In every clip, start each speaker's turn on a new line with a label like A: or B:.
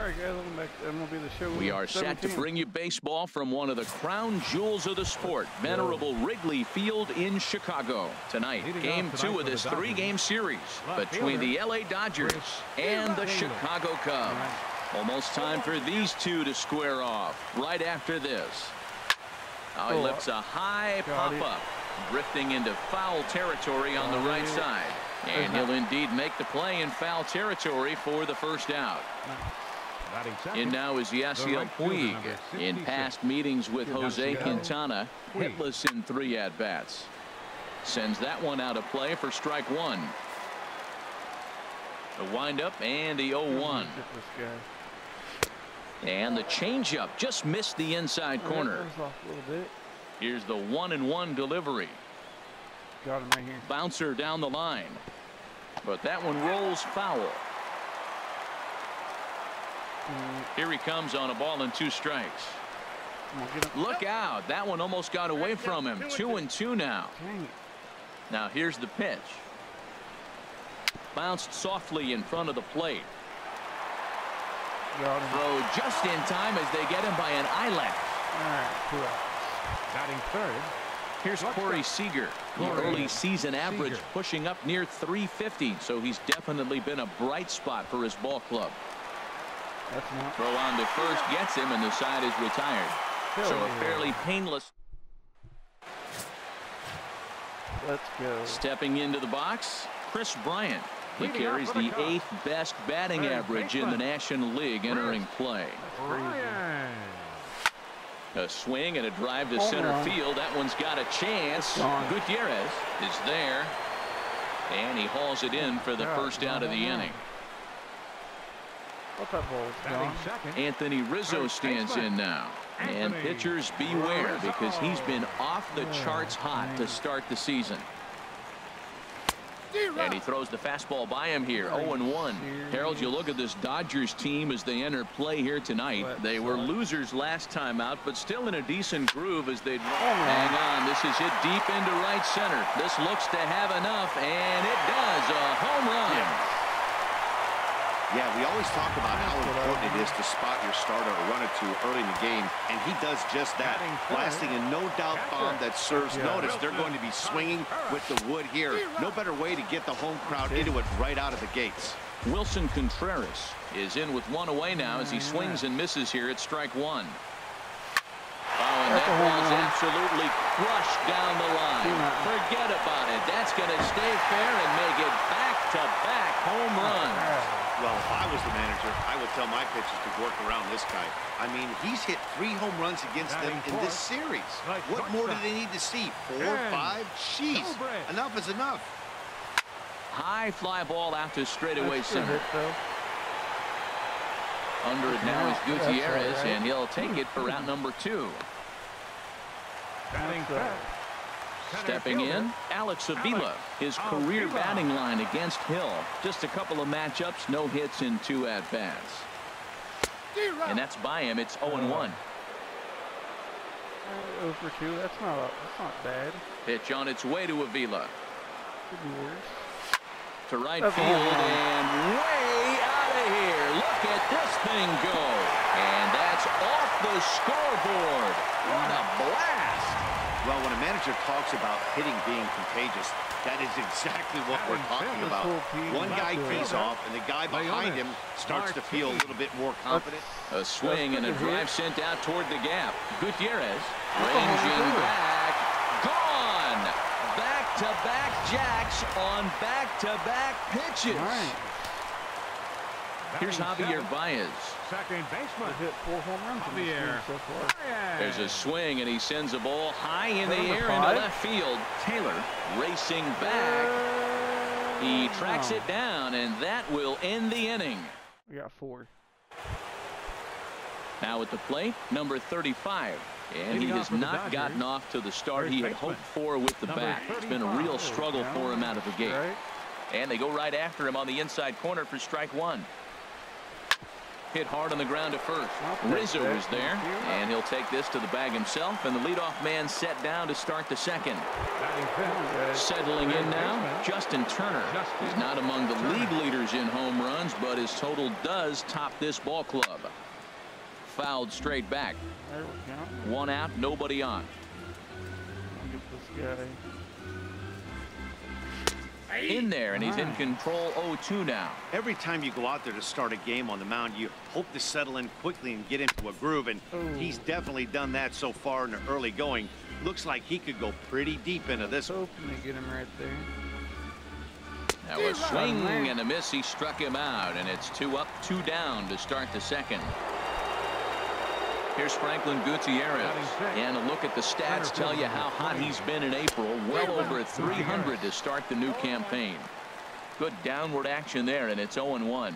A: right, guys, welcome back to MLB The Show.
B: We are set to bring you baseball from one of the crown jewels of the sport, venerable Wrigley Field in Chicago. Tonight, Game 2 of this 3-game series between the LA Dodgers and the Chicago Cubs. Almost time for these two to square off right after this. Now he lifts a high pop-up, drifting into foul territory on the right side. And he'll indeed make the play in foul territory for the first out. And now is Yasiel Puig. In past meetings with Jose Quintana, hitless in 3 at-bats. Sends that one out of play for strike 1. The windup and the 0-1. And the changeup just missed the inside corner. Here's the 1-1 delivery.
A: Got him right here.
B: Bouncer down the line. But that one rolls foul. Here he comes on a ball and 2 strikes. Look out. That one almost got away from him. 2-2 now. Now here's the pitch. Bounced softly in front of the plate. Throw just in time as they get him by an eyelash.
A: Batting third.
B: Here's Corey Seager. The early season average pushing up near 350, so he's definitely been a bright spot for his ball club. Throw on to first gets him, and the side is retired. So a fairly painless.
A: Let's go.
B: Stepping into the box, Chris Bryant. He carries the 8th best batting average in the National League entering play. A swing and a drive to center field. That one's got a chance. Gutierrez is there. And he hauls it in for the first out of the inning. Anthony Rizzo stands in now. And pitchers beware, because he's been off the charts hot to start the season. And he throws the fastball by him here. 0-1. Harold, you look at this Dodgers team as they enter play here tonight. They were losers last time out, but still in a decent groove as they hang on. This is hit deep into right center. This looks to have enough, and it does. A home run.
C: Yeah, we always talk about how important it is to spot your starter or run it to early in the game, and he does just that. Blasting a no-doubt bomb that serves notice. They're going to be swinging with the wood here. No better way to get the home crowd into it right out of the gates.
B: Wilson Contreras is in with 1 away now as he swings and misses here at strike 1. Oh, and that ball's absolutely crushed down the line. Forget about it. That's going to stay fair and make it back-to-back home runs.
C: Well, if I was the manager, I would tell my pitchers to work around this guy. I mean, he's hit 3 home runs against them in this series. What more do they need to see? 4, 5? Jeez, enough is enough.
B: High fly ball out to straightaway center. Under it now is Gutierrez, and he'll take it for route number 2. Stepping in, Alex Avila, his career batting line against Hill. Just a couple of matchups, no hits in 2 at-bats. And that's by him. It's 0-1.
A: 0 for 2. That's not bad.
B: Pitch on its way to Avila.
A: Could be worse.
B: To right field and way out of here. Look at this thing go. And that's off the scoreboard. What a blast.
C: Well, when a manager talks about hitting being contagious, that is exactly what we're talking about. One guy tees off, and the guy behind him starts to feel a little bit more confident.
B: A swing and a drive sent out toward the gap. Gutierrez ranging back. Gone. Back-to-back jacks on back-to-back pitches. Here's Javier Baez.
A: Second baseman hit 4 home runs in the air so far.
B: There's a swing, and he sends a ball high in the air into left field. Taylor racing back. He tracks it down, and that will end the inning.
A: We got 4.
B: Now at the plate, number 35. And he has not gotten off to the start he had hoped for with the bat. It's been a real struggle for him out of the gate. And they go right after him on the inside corner for strike 1. Hit hard on the ground to first. Rizzo is there, and he'll take this to the bag himself, and the leadoff man set down to start the second. Settling in now, Justin Turner. He's not among the league leaders in home runs, but his total does top this ball club. Fouled straight back. 1 out, nobody on.
A: Get this guy.
B: In there, and he's in control. 0-2 now.
C: Every time you go out there to start a game on the mound, you hope to settle in quickly and get into a groove, and he's definitely done that so far in the early going. Looks like he could go pretty deep into this.
A: Hoping to get him right there.
B: That was swing and a miss. He struck him out, and it's 2 up, 2 down to start the second. Here's Franklin Gutierrez, and a look at the stats tell you how hot he's been in April. Well over 300 to start the new campaign. Good downward action there, and it's 0-1.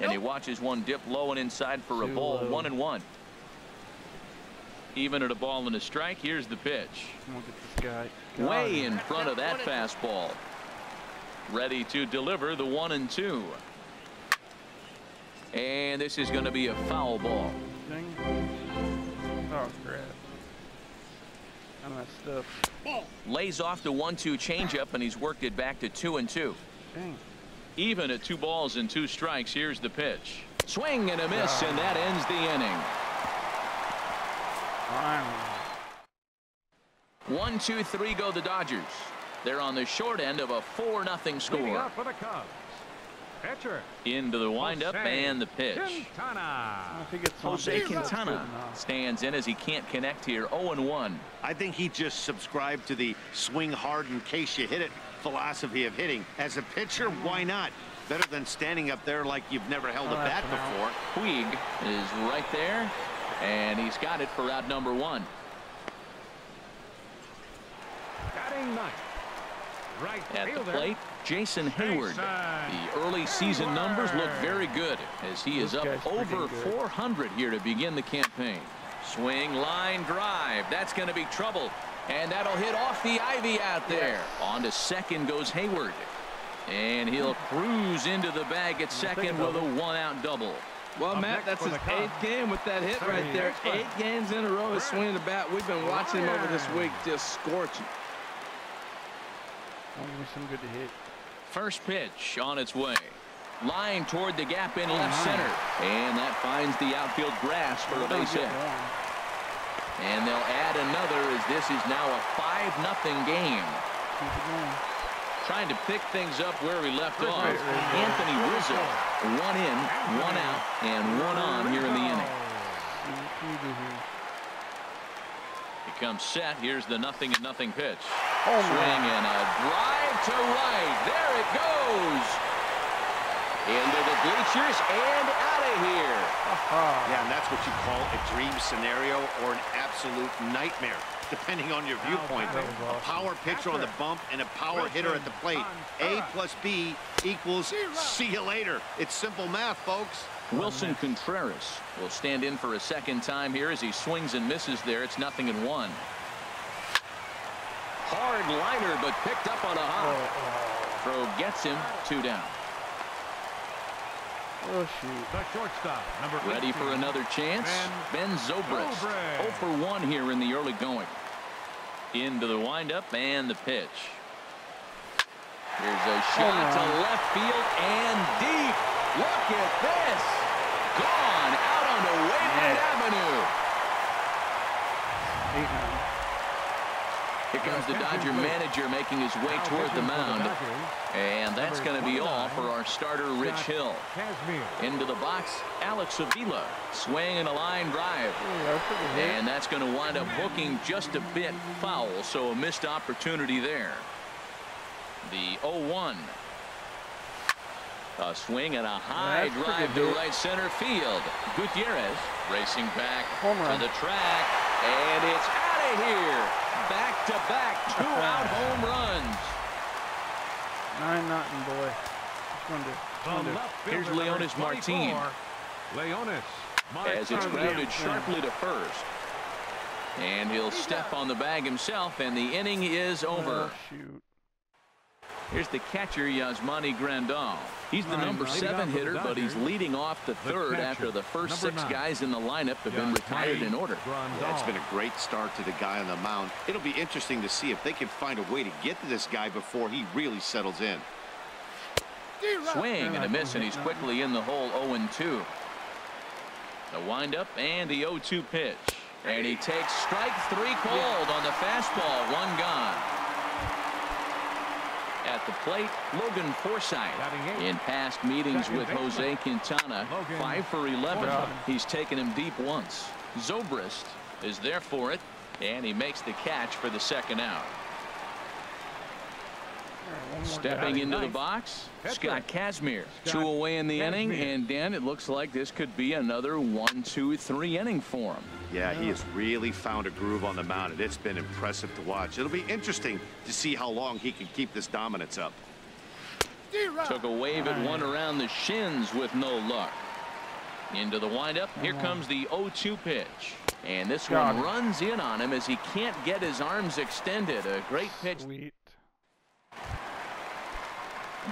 B: And he watches one dip low and inside for a ball. 1-1. Even at a ball and a strike. Here's the pitch.
A: Look at this guy.
B: Way in front of that fastball. Ready to deliver the 1-2. And this is going to be a foul ball.
A: Oh, crap. I messed up.
B: Lays off the 1-2 changeup, and he's worked it back to 2-2.
A: Dang.
B: Even at 2 balls and 2 strikes. Here's the pitch. Swing and a miss, and that ends the inning. 1-2-3 go the Dodgers. They're on the short end of a 4-0 score.
D: Up for the Cubs. Pitcher.
B: Into the windup and the pitch. Jose Quintana stands in as he can't connect here. 0-1.
C: I think he just subscribed to the swing hard in case you hit it philosophy of hitting. As a pitcher, why not? Better than standing up there like you've never held a bat before.
B: Puig is right there, and he's got it for out number 1.
D: Batting ninth. Right
B: at the plate, Jason Hayward. The early season numbers look very good as he is up over 400 here to begin the campaign. Swing, line drive. That's going to be trouble, and that'll hit off the ivy out there. On to second goes Hayward, and he'll cruise into the bag at second with a 1-out double.
E: Well, Matt, that's his 8th game with that hit right there. 8 games in a row of swinging the bat. We've been watching him over this week, just scorching.
A: Some good to hit.
B: First pitch on its way. Line toward the gap in left center. And that finds the outfield grass for a base hit. And they'll add another as this is now a 5-0 game. Trying to pick things up where we left off. Anthony Rizzo. 1 in, 1 out, and 1 on here in the inning. He comes set. Here's the 0-0 pitch. Swing and a drive to right. There it goes. Into the bleachers and out of here.
C: Yeah, and that's what you call a dream scenario or an absolute nightmare, depending on your viewpoint. A power pitcher on the bump and a power hitter at the plate. A plus B equals see you later. It's simple math, folks.
B: Wilson Contreras will stand in for a second time here as he swings and misses there. It's 0-1. Hard liner, but picked up on a hop. Throw gets him. 2 down.
A: Oh, shoot.
D: The shortstop, number 18.
B: Ready for another chance. Ben Zobrist. 0 for 1 here in the early going. Into the windup and the pitch. Here's a shot to left field and deep. Look at this. Gone out onto Wayland Avenue. Here comes the Dodger manager making his way toward the mound. And that's going to be all for our starter, Rich Hill. Into the box, Alex Avila. Swing and a line drive. And that's going to wind up hooking just a bit foul, so a missed opportunity there. The 0-1. A swing and a high drive to right center field. Gutierrez racing back to the track, and it's out of here. Back-to-back 2-out home runs.
A: 9-0, boy.
B: Here's Leonis Martin. As it's grounded sharply to first. And he'll step on the bag himself, and the inning is over.
A: Oh, shoot.
B: Here's the catcher, Yasmani Grandal. He's the number 7 hitter, but he's leading off the third after the first 6 guys in the lineup have been retired in order.
C: Yeah, it's been a great start to the guy on the mound. It'll be interesting to see if they can find a way to get to this guy before he really settles in.
B: Swing and a miss, and he's quickly in the hole. 0-2. The windup and the 0-2 pitch. And he takes strike 3 called on the fastball. 1 gone. At the plate, Logan Forsythe. In past meetings with Jose Quintana, 5 for 11. He's taken him deep once. Zobrist is there for it, and he makes the catch for the 2nd out. Stepping into the box, Scott Kazmir. 2 away in the inning, and Dan, it looks like this could be another 1, 2, 3 inning for him.
C: Yeah, he has really found a groove on the mound, and it's been impressive to watch. It'll be interesting to see how long he can keep this dominance up.
B: Took a wave at one around the shins with no luck. Into the windup. Here comes the 0-2 pitch. And this one runs in on him as he can't get his arms extended. A great pitch.
A: Sweet.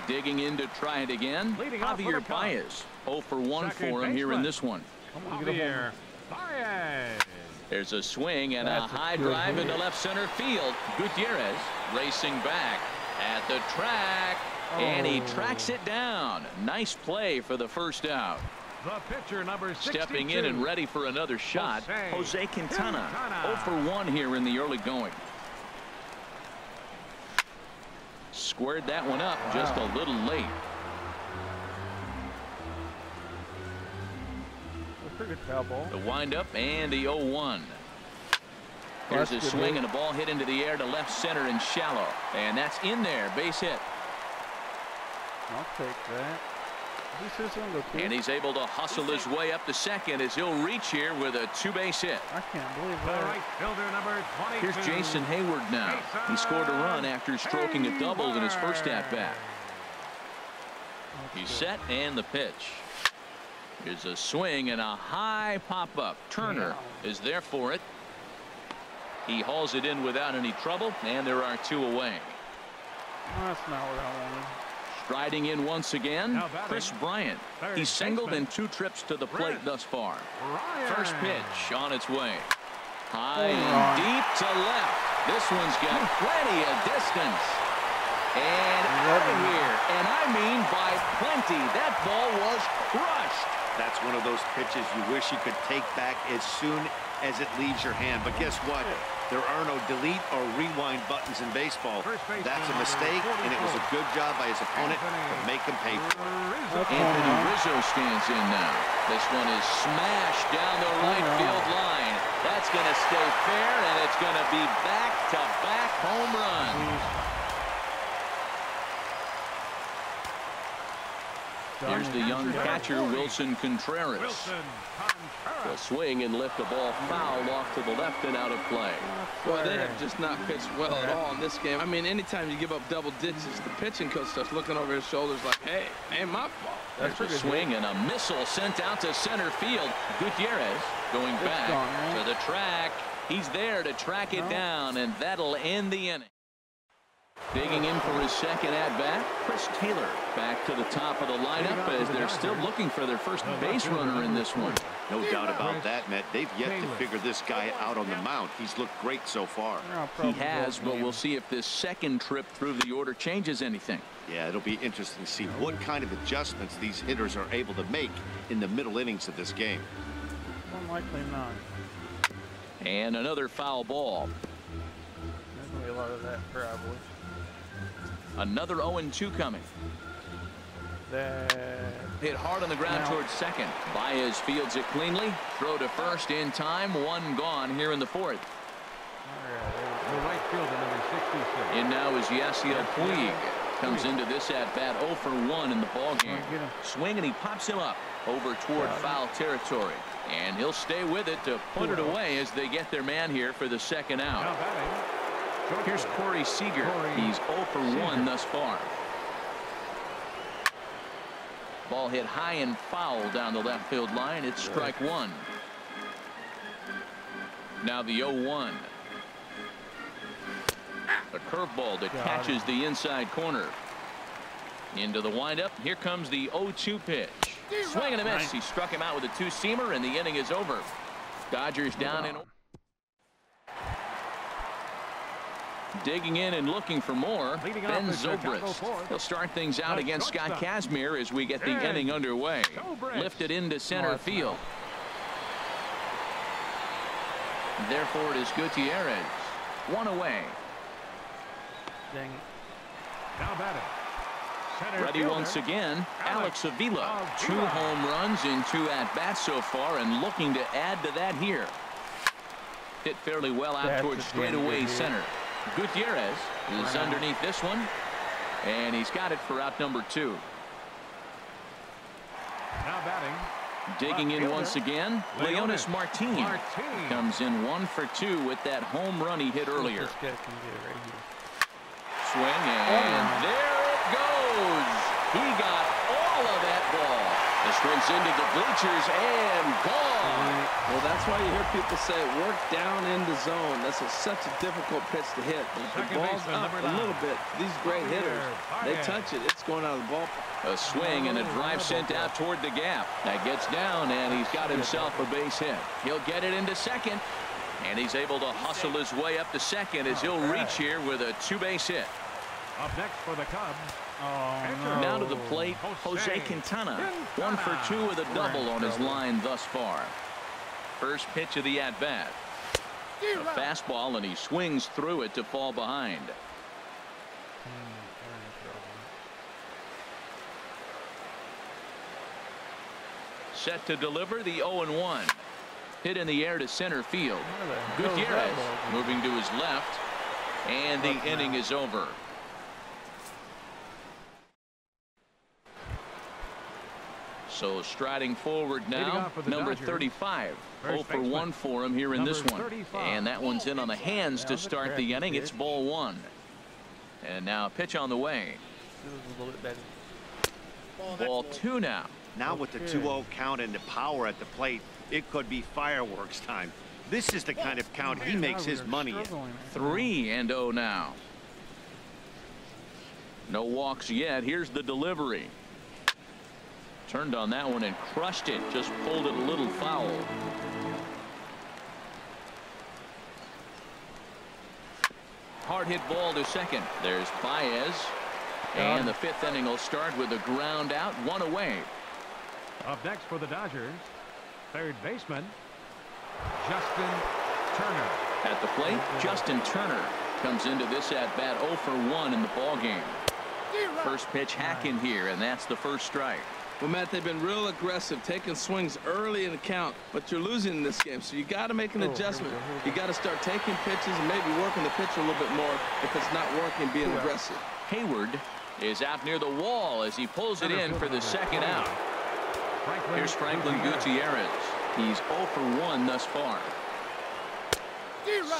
B: Digging in to try it again. Javier Baez. 0 for 1 for him here in this one.
D: Javier Baez.
B: There's a swing and a high drive into left center field. Gutierrez racing back at the track. And he tracks it down. Nice play for the 1st out.
D: The pitcher, number 62.
B: Stepping in and ready for another shot, Jose Quintana. 0 for 1 here in the early going. Squared that one up just a little late.
A: Pretty good foul ball.
B: The windup and the 0-1. Here's a swing and a ball hit into the air to left center and shallow. And that's in there. Base hit.
A: I'll take that.
B: And he's able to hustle his way up to second as he'll reach here with a 2-base hit.
A: I can't believe
D: The
A: that.
D: right fielder, number 22.
B: Here's Jason Hayward now. He scored a run after stroking a double in his first at-bat. He's set and the pitch. Here's a swing and a high pop-up. Turner is there for it. He hauls it in without any trouble, and there are 2 away.
A: That's not what I wanted.
B: Striding in once again, Chris Bryant. He's singled in 2 trips to the plate thus far. First pitch on its way. High and deep to left. This one's got plenty of distance. And out of here. And I mean by plenty. That ball was crushed.
C: That's one of those pitches you wish you could take back as soon as it leaves your hand. But guess what? There are no delete or rewind buttons in baseball. That's a mistake, and it was a good job by his opponent to make him pay for it.
B: Anthony Rizzo stands in now. This one is smashed down the right field line. That's going to stay fair, and it's going to be back-to-back home runs. Here's the young catcher, Wilson Contreras. A swing and lift the ball foul off to the left and out of play.
E: Well, they have just not pitched well at all in this game. I mean, anytime you give up double digits, the pitching coach starts looking over his shoulders like, hey, ain't my fault.
B: There's a swing and a missile sent out to center field. Gutierrez going back to the track. He's there to track it down, and that'll end the inning. Digging in for his 2nd at-bat, Chris Taylor back to the top of the lineup as they're still looking for their first base runner in this one.
C: No doubt about that, Matt. They've yet to figure this guy out on the mound. He's looked great so far.
B: He has, but we'll see if this 2nd trip through the order changes anything.
C: Yeah, it'll be interesting to see what kind of adjustments these hitters are able to make in the middle innings of this game.
A: More likely not.
B: And another foul ball.
A: There's going to be a lot of that probably.
B: Another 0-2 coming. Hit hard on the ground towards second. Baez fields it cleanly. Throw to first in time. 1 gone here in the 4th.
D: The right fielder, number 66.
B: In now is Yasiel Puig. Comes into this at-bat 0 for 1 in the ballgame. Swing and he pops him up over toward foul territory. And he'll stay with it to put it away as they get their man here for the 2nd out. Here's Corey Seager. He's 0 for 1 thus far. Ball hit high and foul down the left field line. It's strike 1. Now the 0-1. A curveball that catches the inside corner. Into the windup. Here comes the 0-2 pitch. Swing and a miss. He struck him out with a two-seamer, and the inning is over. Dodgers down in. Digging in and looking for more, Ben Zobrist. He'll start things out against Scott Kazmir as we get the inning underway. Lifted into center field. Therefore, it is Gutierrez. One away.
A: Dang it.
D: Now batting.
B: Ready once again, Alex Avila. 2 home runs in 2 at-bats so far, and looking to add to that here. Hit fairly well out towards straightaway center. Gutierrez is underneath this one, and he's got it for out number 2.
D: Now batting.
B: Digging in once again, Leonis Martin comes in 1 for 2 with that home run he hit earlier. Swing, and there it goes. He got all of that ball. This one's into the bleachers and gone.
E: Well, that's why you hear people say work down in the zone. That's such a difficult pitch to hit. If the ball's up a little bit, these great hitters, they touch it, it's going out of the ball.
B: A swing and a drive sent out toward the gap. That gets down, and he's got himself a base hit. He'll get it into second, and he's able to hustle his way up to second as he'll reach here with a 2-base hit.
D: Up next for the Cubs.
B: Now to the plate, Jose Quintana. 1 for 2 with a double on his line thus far. First pitch of the at-bat. A fastball, and he swings through it to fall behind. Set to deliver the 0-1. Hit in the air to center field. Gutierrez moving to his left, and the inning is over. So striding forward now, number 35. 0 for 1 for him here in this one. And that one's in on the hands to start the inning. It's ball 1. And now a pitch on the way. Ball 2 now.
C: Now with the 2-0 count and the power at the plate, it could be fireworks time. This is the kind of count he makes his money in.
B: 3-0 now. No walks yet. Here's the delivery. Turned on that one and crushed it. Just pulled it a little foul. Hard hit ball to second. There's Baez. And the 5th inning will start with a ground out, 1 away.
D: Up next for the Dodgers, third baseman, Justin Turner.
B: At the plate, Justin Turner comes into this at-bat 0 for 1 in the ballgame. First pitch hack in here, and that's the first strike.
E: Well, Matt, they've been real aggressive, taking swings early in the count, but you're losing in this game, so you got to make an adjustment. You got to start taking pitches and maybe working the pitcher a little bit more if it's not working, being aggressive.
B: Hayward is out near the wall as he pulls it in for the second out. Here's Franklin Gutierrez. He's 0 for 1 thus far.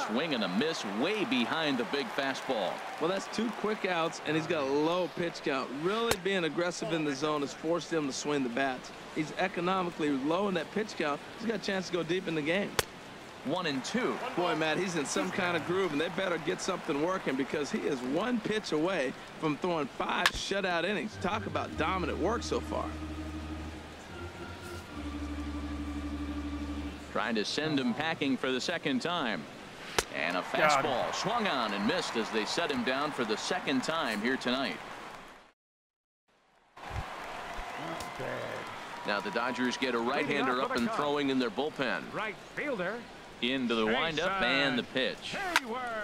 B: Swing and a miss way behind the big fastball.
E: Well, that's 2 quick outs, and he's got a low pitch count. Really being aggressive in the zone has forced him to swing the bats. He's economically low in that pitch count. He's got a chance to go deep in the game.
B: 1-2.
E: Boy, Matt, he's in some kind of groove, and they better get something working because he is 1 pitch away from throwing 5 shutout innings. Talk about dominant work so far.
B: Trying to send him packing for the second time. And a fastball swung on and missed as they set him down for the second time here tonight. Now the Dodgers get a right-hander up and throwing in their bullpen.
D: Right fielder.
B: Into the windup and the pitch.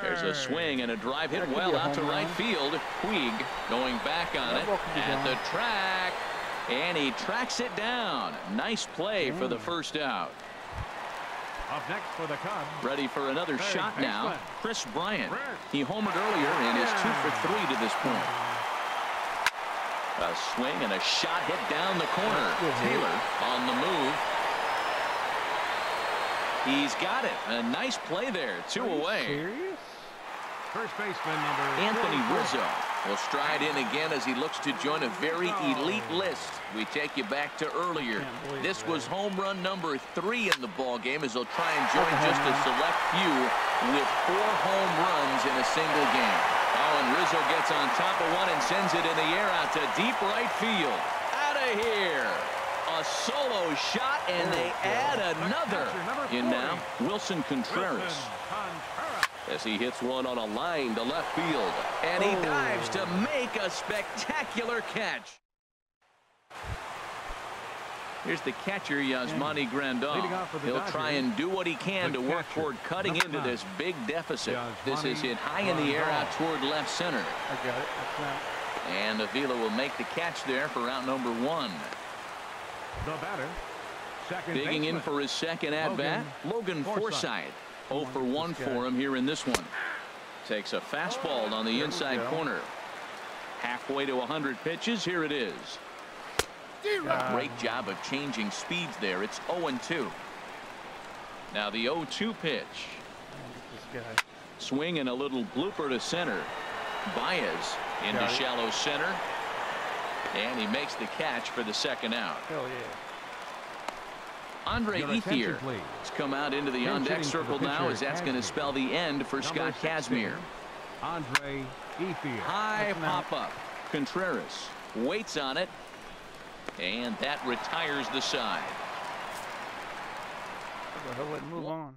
B: There's a swing and a drive hit well out to right field. Puig going back on it at the track, and he tracks it down. Nice play for the first out.
D: Up next for the Cubs.
B: Ready for another shot now. Chris Bryant. He homered earlier and is 2 for 3 to this point. A swing and a shot hit down the corner. Taylor on the move. He's got it. A nice play there. 2 away.
D: First baseman number
B: Anthony Rizzo will stride in again as he looks to join a very elite list. We take you back to earlier. This was home run number 3 in the ball game as he'll try and join just a select few with 4 home runs in a single game. Oh, and Rizzo gets on top of one and sends it in the air out to deep right field. Out of here. A solo shot, and they add another. In now, Wilson Contreras. As he hits one on a line to left field. And he dives to make a spectacular catch. Here's the catcher, Yasmani Grandal. He'll try and do what he can to work toward cutting into this big deficit. This is hit high in the air out toward left center.
A: I got it.
B: And Avila will make the catch there for out number 1.
D: The batter,
B: digging in for his second at-bat, Logan Forsythe. 0 for 1 for him here in this one. Takes a fastball on the inside corner. Halfway to 100 pitches. Here it is. A great job of changing speeds there. It's 0-2. Now the 0-2 pitch. Swing and a little blooper to center. Baez into shallow center. And he makes the catch for the second out.
A: Hell yeah.
B: Andre Ethier has come out into the on-deck circle now, as that's going to spell the end for Scott Kazmir.
D: Andre Ethier.
B: High pop-up. Contreras waits on it. And that retires the side.
A: Move on.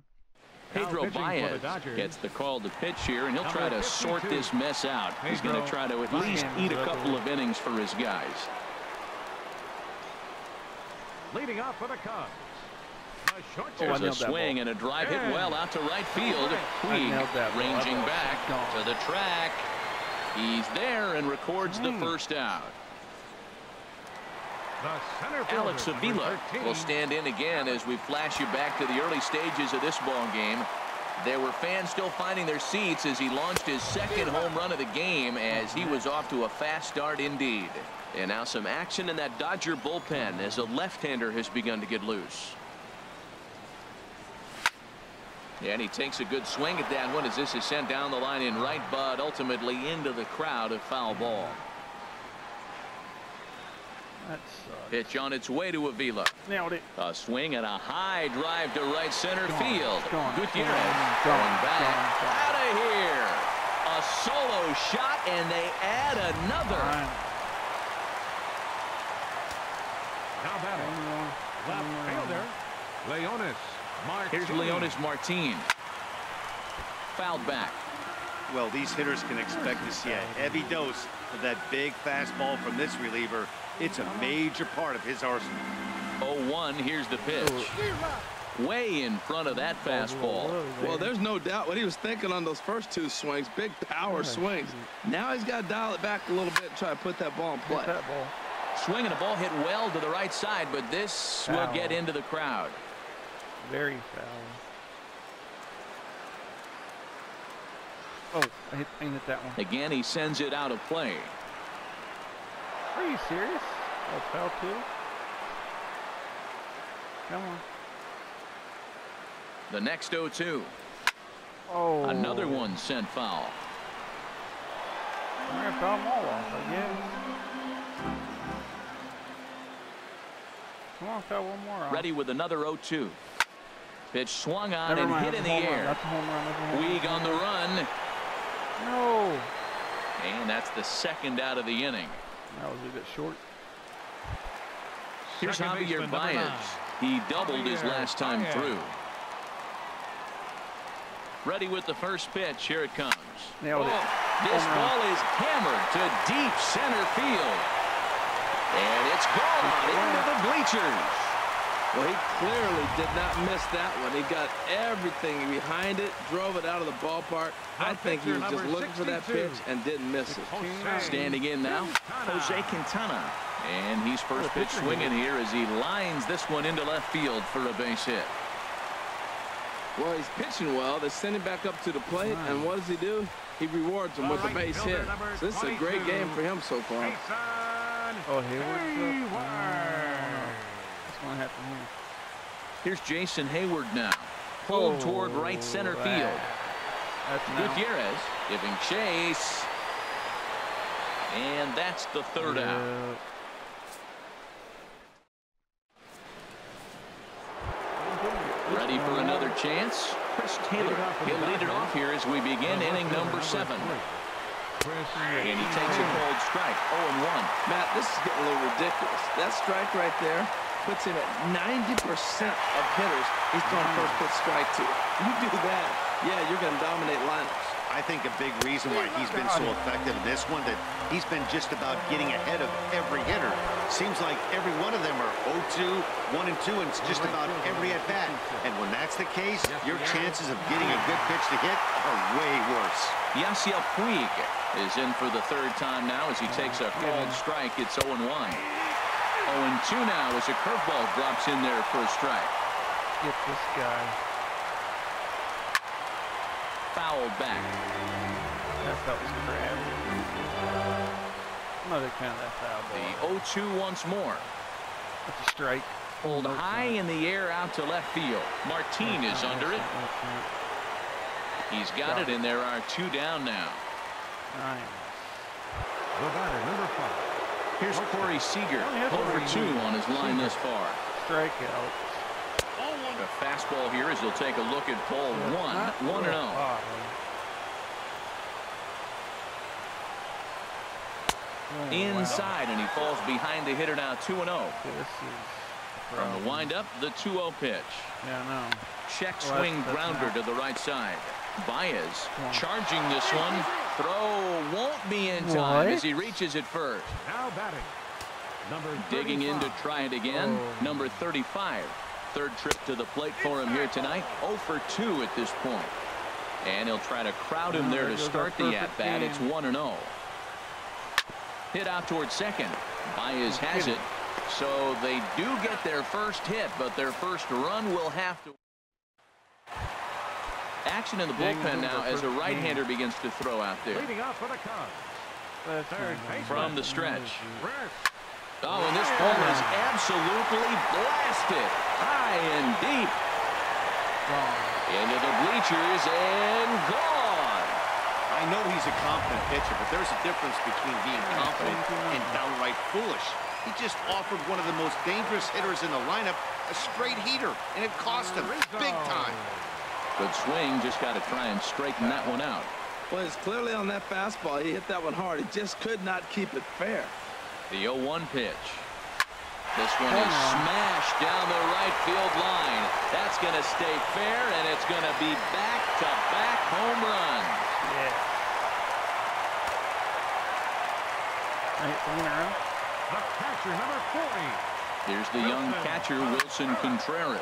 B: Pedro Baez gets the call to pitch here, and he'll try to sort this mess out. He's going to try to at least eat a couple of innings for his guys.
D: Leading off for the Cubs.
B: There's a swing and a drive hit well out to right field. Puig ranging back to the track. He's there and records the first out. Alex Avila will stand in again as we flash you back to the early stages of this ball game. There were fans still finding their seats as he launched his second home run of the game, as he was off to a fast start indeed. And now some action in that Dodger bullpen as a left-hander has begun to get loose. And he takes a good swing at that one as this is sent down the line in right, but ultimately into the crowd, a foul ball. Pitch on its way to Avila.
A: Nailed it.
B: A swing and a high drive to right center field. Gutierrez going back. Out of here. A solo shot, and they add another.
D: Now batting. Left fielder, Leonis Martin.
B: Here's Leonis Martin. Fouled back.
C: Well, these hitters can expect to see a heavy dose of that big fastball from this reliever. It's a major part of his arsenal.
B: 0-1. Here's the pitch. Way in front of that fastball.
E: Well, there's no doubt what he was thinking on those first two swings. Big power swings. Now he's got to dial it back a little bit and try to put that ball in play.
B: Swing and a ball hit well to the right side, but this will get into the crowd.
A: Very foul. Oh, I hit that one.
B: Again, he sends it out of play.
A: Are you serious? Oh, foul too? Come on.
B: The next 0-2.
A: Oh.
B: Another one sent foul.
A: I'm going to foul them all off, I guess. Come on, foul one more off.
B: Ready with another 0-2. Pitch swung on and hit in the air.
A: That's a home run.
B: Puig on the run.
A: No.
B: And that's the second out of the inning.
A: That was a bit short.
B: Here's Javier Baez. He doubled his last time through. Ready with the first pitch. Here it comes.
A: Nailed it.
B: This ball is hammered to deep center field. And it's gone into the bleachers.
E: Well, he clearly did not miss that one. He got everything behind it, drove it out of the ballpark. I think he was just looking for that pitch and didn't miss it.
B: Standing in now, Jose Quintana. And he's first pitch swinging here as he lines this one into left field for a base hit.
E: Well, he's pitching well. They send him back up to the plate, and what does he do? He rewards him with a base hit. So this is a great game for him so far.
A: Oh, Hayward's up. What's going to happen here?
B: Here's Jason Hayward now. Pulled toward right center field. Gutierrez giving chase. And that's the third out. Ready for another chance? Chris Taylor. He'll lead it off here as we begin inning number 7. And he takes a cold strike. 0-1.
E: Matt, this is getting a little ridiculous. That strike right there puts him at 90% of hitters he's throwing first pitch strike to. You do that, yeah, you're going to dominate lineups.
C: I think a big reason why he's been so effective in this one, that he's been just about getting ahead of every hitter. Seems like every one of them are 0-2, 1-2, and it's just about every at-bat. And when that's the case, your chances of getting a good pitch to hit are way worse.
B: Yasiel Puig is in for the third time now as he takes a called strike. It's 0-1. 0-2 now as a curveball drops in there for a strike.
A: Get this guy.
B: Foul back.
A: That was crap. Another kind of that foul ball.
B: The 0-2 once more.
A: That's a strike.
B: Pulled high in the air out to left field. Martin is under it. He's got it, and there are 2 down now.
A: Nice.
D: The batter, number 5.
B: Here's Corey Seager. Over 2 on his line thus far.
A: Strikeout.
B: A fastball here as he'll take a look at ball 1. 1-0. Inside, and he falls behind the hitter now. 2-0. From the windup, the 2-0 pitch.
A: Yeah, I know.
B: Check swing grounder to the right side. Baez charging this one. Throw won't be in time as he reaches it first.
D: Now batting. Number
B: Digging in to try it again. Number 35. Third trip to the plate for him here tonight. 0 for 2 at this point. And he'll try to crowd him there to start the at-bat. It's 1-0. Hit out towards second. Baez has it. So they do get their first hit, but their first run will have to. Action in the bullpen now as a right-hander begins to throw out there.
D: Leading up for the Cubs.
B: From the stretch. Oh, and this ball is absolutely blasted high and deep into the bleachers and gone.
C: I know he's a confident pitcher, but there's a difference between being confident and downright foolish. He just offered one of the most dangerous hitters in the lineup a straight heater, and it cost him big time.
B: Good swing, just got to try and straighten that one out.
E: Well, it's clearly on that fastball. He hit that one hard. He just could not keep it fair.
B: The 0-1 pitch. This one is smashed down the right field line. That's going to stay fair, and it's going to be back-to-back home runs.
A: Yeah.
D: The catcher, number 40.
B: Here's the young catcher, Wilson Contreras.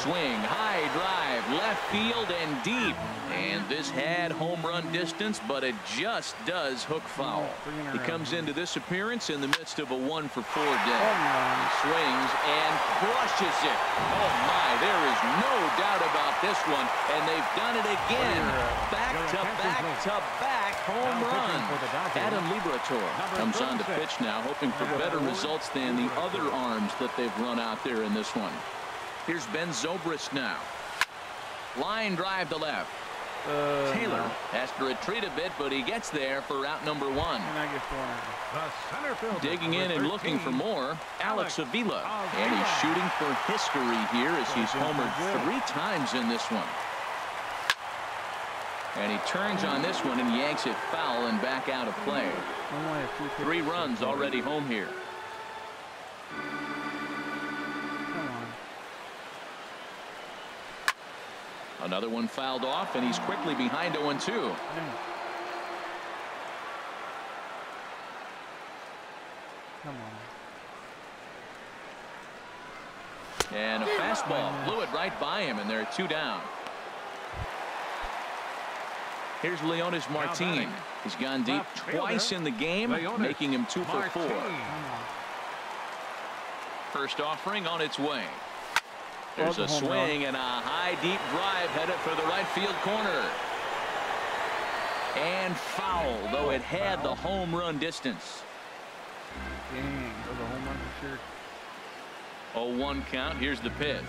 B: Swing, high drive, left field and deep. And this had home run distance, but it just does hook foul. He comes into this appearance in the midst of a 1 for 4 day. He swings and crushes it. Oh my, there is no doubt about this one. And they've done it again. Back-to-back home runs. Adam Liberatore comes on to pitch now, hoping for better results than the other arms that they've run out there in this one. Here's Ben Zobrist now. Line drive to left. Taylor has to retreat a bit, but he gets there for out number 1. Digging in and looking for more, Alex Avila. And he's shooting for history here as he's homered 3 times in this one. And he turns on this one and yanks it foul and back out of play. 3 runs already home here. Another one fouled off, and he's quickly behind 0-2.
A: Come on.
B: And a fastball blew it right by him, and there are 2 down. Here's Leonis Martin. He's gone deep twice in the game, making him 2 for 4. First offering on its way. There's a swing and a high deep drive headed for the right field corner. And foul, though it had the home run distance.
A: Dang, for the home run for sure.
B: 0-1 count. Here's the pitch.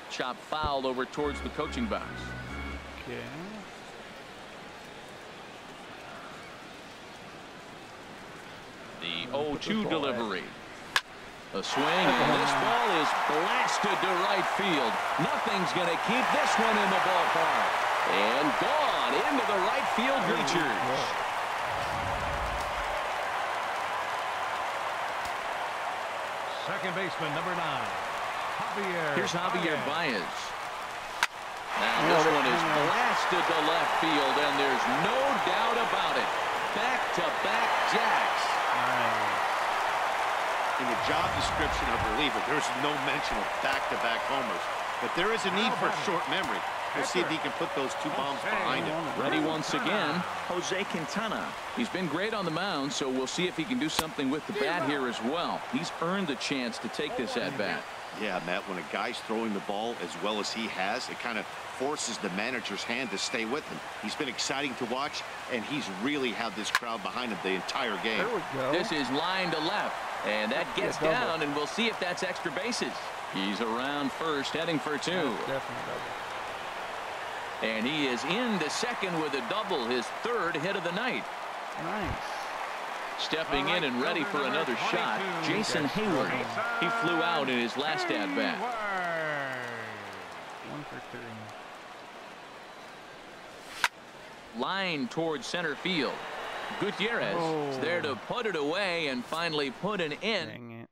B: Chop fouled over towards the coaching box.
A: Okay.
B: The 0-2 delivery. A swing, and this ball is blasted to right field. Nothing's going to keep this one in the ballpark. And gone into the right field bleachers.
D: Second baseman, number 9.
B: Here's Javier Baez. Now this one is blasted to left field, and there's no doubt about it. Back-to-back jacks.
C: In the job description of reliever, there's no mention of back-to-back homers. But there is a need for short memory. We'll see if he can put those 2 bombs behind him.
B: Ready once again, Jose Quintana. He's been great on the mound, so we'll see if he can do something with the bat here as well. He's earned the chance to take this at-bat.
C: Yeah, Matt, when a guy's throwing the ball as well as he has, it kind of forces the manager's hand to stay with him. He's been exciting to watch, and he's really had this crowd behind him the entire game.
A: There we go.
B: This is line to left, and that gets down, and we'll see if that's extra bases. He's around first, heading for 2.
A: Definitely double.
B: And he is into second with a double, his 3rd hit of the night.
A: Nice.
B: Stepping in and ready for another shot, Jason Hayward. He flew out in his last at-bat.
A: 1 for 3.
B: Line towards center field. Gutierrez is there to put it away and finally put an end.
A: Dang it.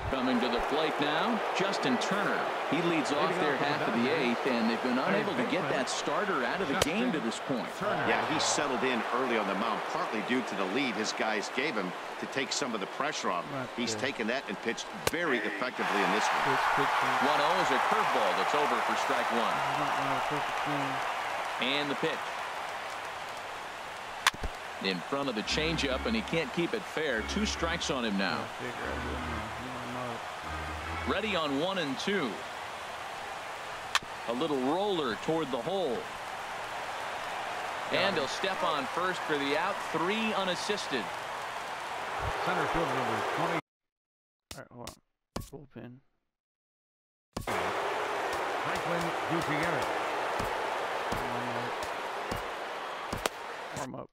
B: Coming to the plate now, Justin Turner. He leads off their half of the 8th, and they've been unable to get that starter out of the game to this point.
C: Yeah, he settled in early on the mound, partly due to the lead his guys gave him to take some of the pressure off. He's taken that and pitched very effectively in this one.
B: 1-0 is a curveball that's over for strike 1. And the pitch. In front of the changeup, and he can't keep it fair. 2 strikes on him now. Ready on 1 and 2. A little roller toward the hole. And he'll step on first for the out. 3 unassisted.
D: Center fielder number 20.
A: All right, hold on. Bullpen.
D: Franklin Gutierrez.
A: Warm up.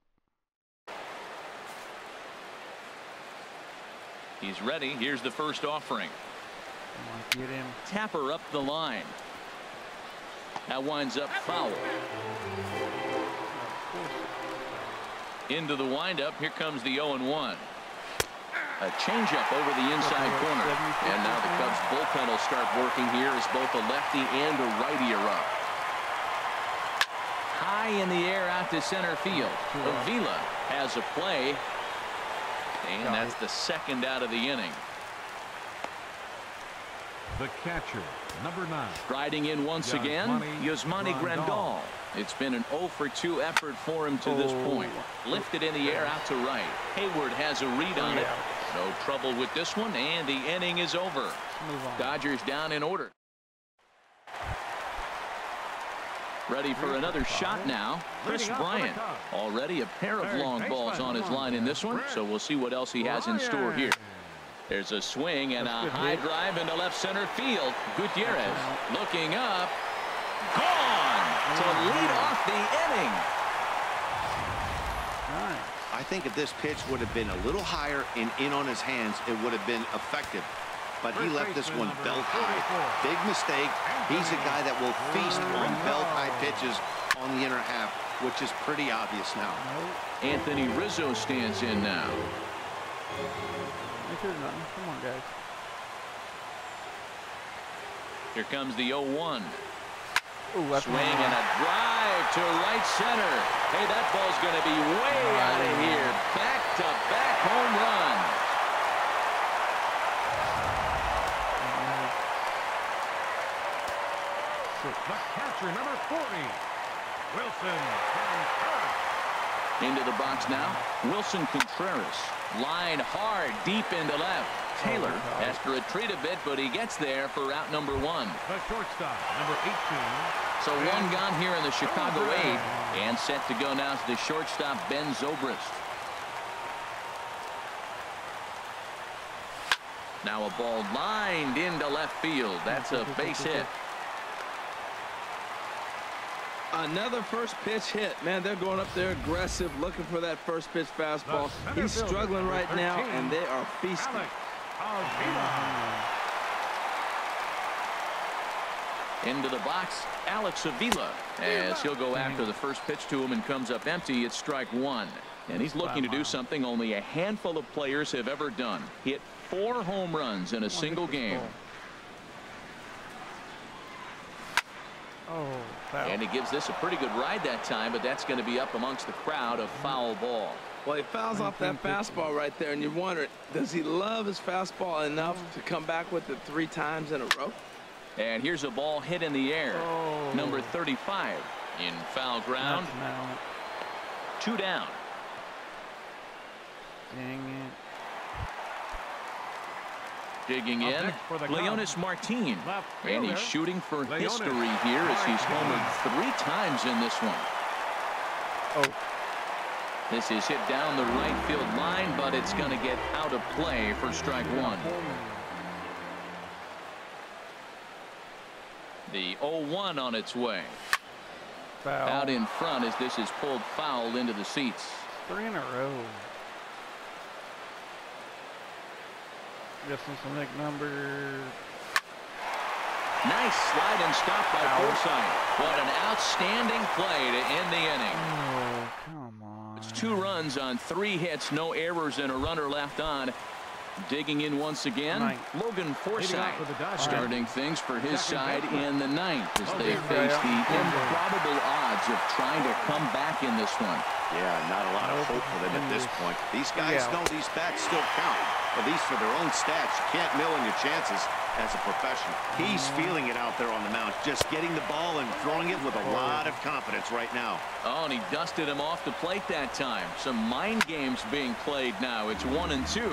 B: He's ready. Here's the first offering.
A: Come on, get him.
B: Tapper up the line. That winds up foul. Into the windup. Here comes the 0-1. A changeup over the inside corner. And now the Cubs bullpen will start working here as both a lefty and a righty are up. High in the air out to center field. Avila has a play. And that's the 2nd out of the inning.
D: The catcher, number 9.
B: Striding in once again, Yasmani Grandal. It's been an 0 for 2 effort for him to this point. Lifted in the air out to right. Hayward has a read on it. No trouble with this one, and the inning is over. Dodgers down in order. Ready for another shot now. Chris Bryant. Already a pair of long balls on his line in this one, so we'll see what else he has in store here. There's a swing and a high drive into left center field. Gutierrez looking up. Gone to lead off the inning.
C: I think if this pitch would have been a little higher and in on his hands, it would have been effective. But he left this one belt high. Big mistake. He's a guy that will feast on belt high pitches on the inner half, which is pretty obvious now.
B: Anthony Rizzo stands in now.
A: Come on, guys.
B: Here comes the 0-1.
A: Ooh,
B: swing and a drive to right center. Hey, that ball's going to be way out of here. Back-to-back home run.
D: The catcher, number 40, Wilson Contreras.
B: Into the box now, Wilson Contreras. Line hard, deep into left. Taylor has to retreat a bit, but he gets there for route number 1.
D: The shortstop, number 18.
B: So 1 gone here in the Chicago 8, and set to go now to the shortstop, Ben Zobrist. Now a ball lined into left field. That's a base hit.
E: Another first pitch hit. Man, they're going up there aggressive, looking for that first pitch fastball. He's struggling right now, and they are feasting.
B: Into the box, Alex Avila, as he'll go after the first pitch to him and comes up empty. It's strike 1. And he's looking to do something only a handful of players have ever done. Hit 4 home runs in a single game.
A: Oh, foul.
B: And he gives this a pretty good ride that time, but that's going to be up amongst the crowd. A foul ball.
E: Well, he fouls off that fastball right there, and you wonder, does he love his fastball enough to come back with it 3 times in a row?
B: And here's a ball hit in the air.
A: Oh.
B: Number 35 in foul ground. 2 down.
A: Dang it.
B: Digging
D: Up
B: in,
D: next for the
B: Leonis Martin.
D: Left
B: And he's
D: fielder,
B: shooting for
D: Leonis
B: history here as he's homered 3 times in this one.
A: Oh.
B: This is hit down the right field line, but it's going to get out of play for strike 1. The 0-1 on its way.
A: Foul.
B: Out in front as this is pulled foul into the seats.
A: 3 in a row. Guessing some Nick number.
B: Nice slide and stop by Forsythe. What an outstanding play to end the inning.
A: Oh, come on.
B: It's 2 runs on 3 hits, no errors, and a runner left on. Digging in once again, Logan Forsythe starting things for his side in the 9th as they face the improbable odds of trying to come back in this one.
C: Yeah, not a lot of hope for them at this point. These guys know these bats still count. At least for their own stats, you can't mill in your chances as a professional. He's feeling it out there on the mound, just getting the ball and throwing it with a lot of confidence right now.
B: Oh, and he dusted him off the plate that time. Some mind games being played now. It's 1-2.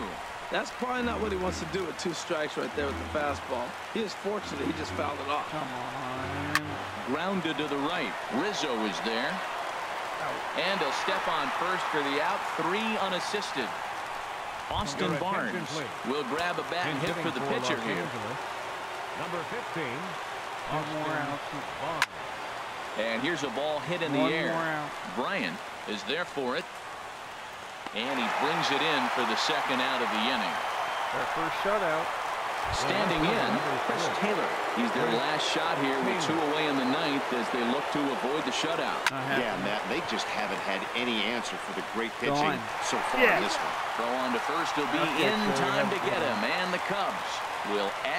E: That's probably not what he wants to do with 2 strikes right there with the fastball. He is fortunate he just fouled it off.
A: Come on.
B: Grounded to the right. Rizzo is there. And a step on first for the out. 3 unassisted. Austin Barnes will grab a bat and hit for the pitcher here.
D: Number 15.
A: Barnes.
B: And here's a ball hit in the air. Bryant is there for it. And he brings it in for the 2nd out of the inning.
A: Their first shutout.
B: Standing in, Chris Taylor. He's their last shot here with 2 away in the 9th as they look to avoid the shutout.
C: Yeah, Matt, they just haven't had any answer for the great pitching so far in this one.
B: Throw on to first will be in time to get him. And the Cubs will add